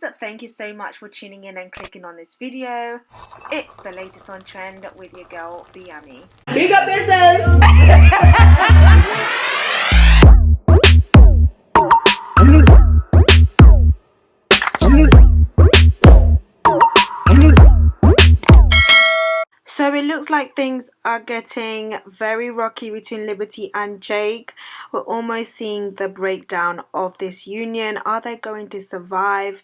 guys, thank you so much for tuning in and clicking on this video. It's the latest on trend with your girl Biami. Big up yourself. So it looks like things are getting very rocky between Liberty and Jake. We're almost seeing the breakdown of this union. Are they going to survive?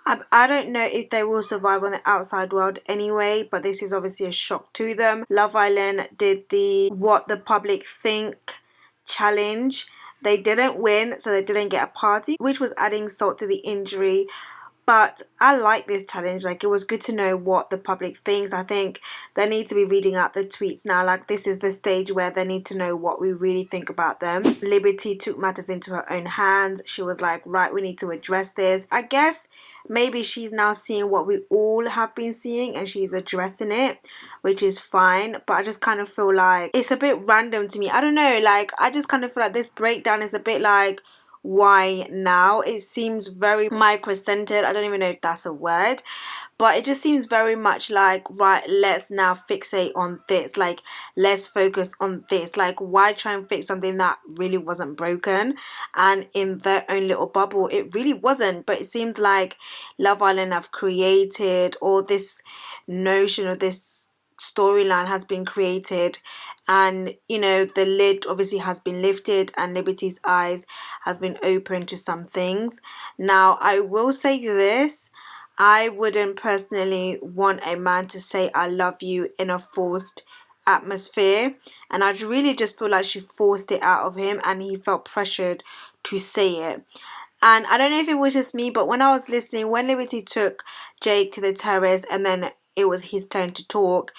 I don't know if they will survive on the outside world anyway, but this is obviously a shock to them. Love Island did the What the Public Think challenge. They didn't win, so they didn't get a party, which was adding salt to the injury. But I like this challenge. Like, it was good to know what the public thinks. I think they need to be reading out the tweets now. Like, this is the stage where they need to know what we really think about them. Liberty took matters into her own hands. She was like, right, we need to address this. I guess maybe she's now seeing what we all have been seeing and she's addressing it, which is fine. But I just kind of feel like it's a bit random to me. I don't know. Like, I just kind of feel like this breakdown is a bit like, why now? It seems very micro-centered. I don't even know if that's a word, but it just seems very much like, right, let's now fixate on this, like let's focus on this. Like, why try and fix something that really wasn't broken? And in their own little bubble it really wasn't, but it seems like Love Island have created, or this notion of this storyline has been created, and you know, the lid obviously has been lifted and Liberty's eyes has been open to some things. Now I will say this, I wouldn't personally want a man to say I love you in a forced atmosphere, and I really just feel like she forced it out of him and he felt pressured to say it. And I don't know if it was just me, but when I was listening, when Liberty took Jake to the terrace and then it was his turn to talk,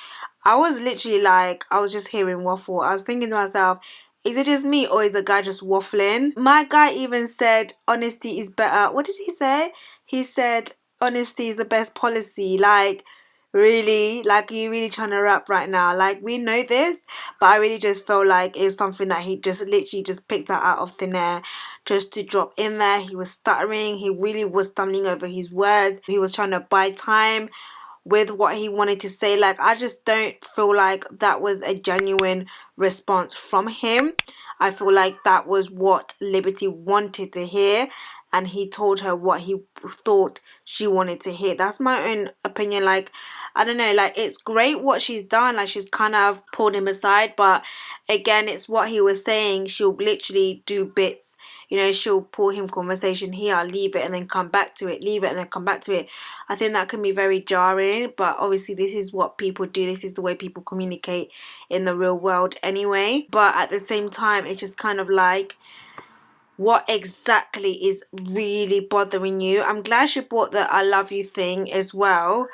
I was literally like, I was just hearing waffle. I was thinking to myself, is it just me or is the guy just waffling? My guy even said honesty is better. What did he say? He said honesty is the best policy. Like, really? Like, are you really trying to rap right now? Like, we know this, but I really just felt like it's something that he just literally just picked out of thin air just to drop in there. He was stuttering. He really was stumbling over his words. He was trying to buy time with what he wanted to say. Like, I just don't feel like that was a genuine response from him. I feel like that was what Liberty wanted to hear, and he told her what he thought she wanted to hear. That's my own opinion. Like, I don't know, like, it's great what she's done. Like, she's kind of pulled him aside, but again, it's what he was saying. She'll literally do bits, you know, she'll pull him conversation here, leave it and then come back to it, leave it and then come back to it. I think that can be very jarring, but obviously this is what people do. This is the way people communicate in the real world anyway. But at the same time, it's just kind of like, what exactly is really bothering you? I'm glad she brought the I love you thing as well,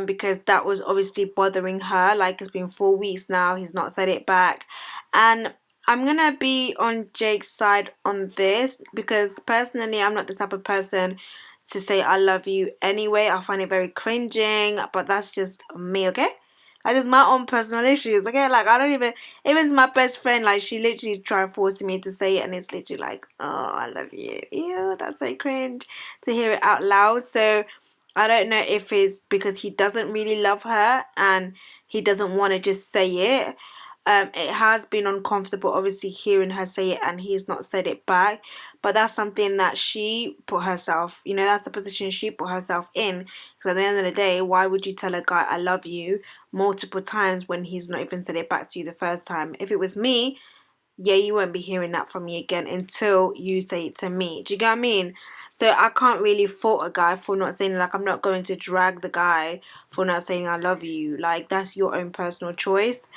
because that was obviously bothering her. Like, it's been 4 weeks now, he's not said it back, and I'm gonna be on Jake's side on this, because personally I'm not the type of person to say I love you anyway. I find it very cringing, but that's just me, okay? That is my own personal issues, okay? Like, I don't even to my best friend, like, she literally tried forcing me to say it, and it's literally like, oh, I love you. Ew, that's so cringe to hear it out loud. So I don't know if it's because he doesn't really love her and he doesn't want to just say it. It has been uncomfortable obviously hearing her say it and he's not said it back, but that's something that she put herself, you know, that's the position she put herself in, because at the end of the day, why would you tell a guy I love you multiple times when he's not even said it back to you the first time? If it was me, yeah, you won't be hearing that from me again until you say it to me. Do you get what I mean? So I can't really fault a guy for not saying, like, I'm not going to drag the guy for not saying I love you. Like, that's your own personal choice.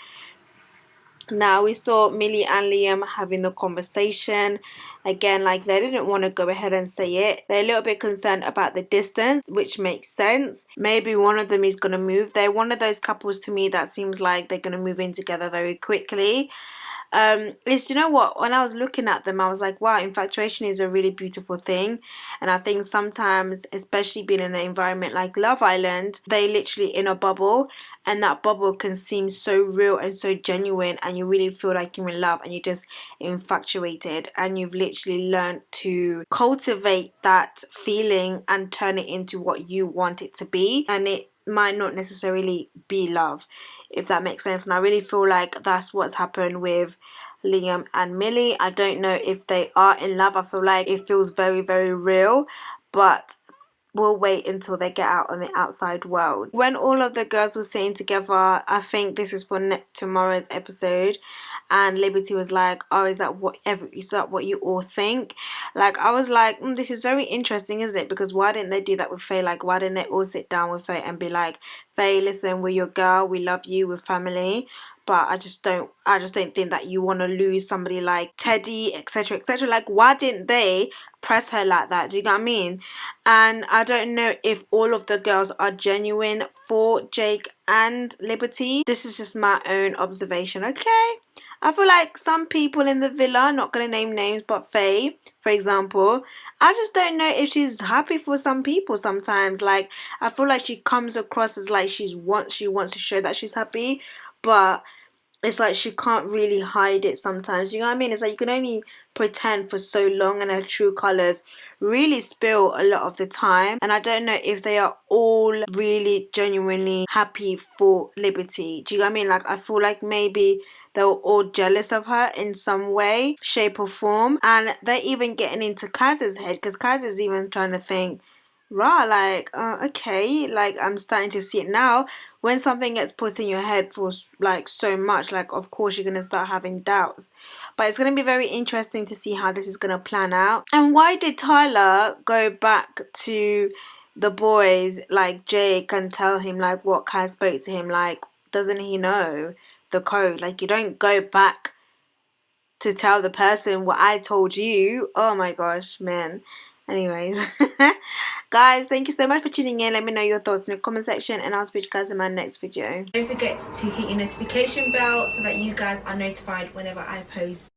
Now, we saw Millie and Liam having the conversation. Again, like, they didn't want to go ahead and say it. They're a little bit concerned about the distance, which makes sense. Maybe one of them is going to move. They're one of those couples to me that seems like they're going to move in together very quickly. Is, you know what, when I was looking at them, I was like, wow, infatuation is a really beautiful thing. And I think sometimes, especially being in an environment like Love Island, they literally in a bubble, and that bubble can seem so real and so genuine, and you really feel like you're in love and you're just infatuated, and you've literally learned to cultivate that feeling and turn it into what you want it to be, and it might not necessarily be love, if that makes sense. And I really feel like that's what's happened with Liam and Millie. I don't know if they are in love. I feel like it feels very, very real, but we'll wait until they get out on the outside world. When all of the girls were sitting together, I think this is for tomorrow's episode, and Liberty was like, oh, is that what you all think? Like, I was like, this is very interesting, isn't it? Because why didn't they do that with Faye? Like, why didn't they all sit down with Faye and be like, Faye, listen, we're your girl, we love you, we're family, but I just don't think that you want to lose somebody like Teddy, etc., etc. Like, why didn't they press her like that? Do you get what I mean? And I don't know if all of the girls are genuine for Jake and Liberty. This is just my own observation, okay? I feel like some people in the villa, not going to name names, but Faye, for example, I just don't know if she's happy for some people sometimes. Like, I feel like she comes across as like she wants to show that she's happy, but it's like she can't really hide it sometimes. You know what I mean? It's like you can only pretend for so long, and her true colours really spill a lot of the time. And I don't know if they are all really genuinely happy for Liberty. Do you know what I mean? Like, I feel like maybe they were all jealous of her in some way, shape or form. And they're even getting into Kaz's head, because Kaz is even trying to think, rah, like, okay, like, I'm starting to see it now. When something gets put in your head for like so much, like, of course you're gonna start having doubts. But it's gonna be very interesting to see how this is gonna plan out. And why did Tyler go back to the boys like Jake and tell him like what Kai spoke to him? Like, doesn't he know the code? Like, you don't go back to tell the person what I told you. Oh my gosh, man. Anyways, guys, thank you so much for tuning in. Let me know your thoughts in the comment section, and I'll speak to you guys in my next video. Don't forget to hit your notification bell so that you guys are notified whenever I post.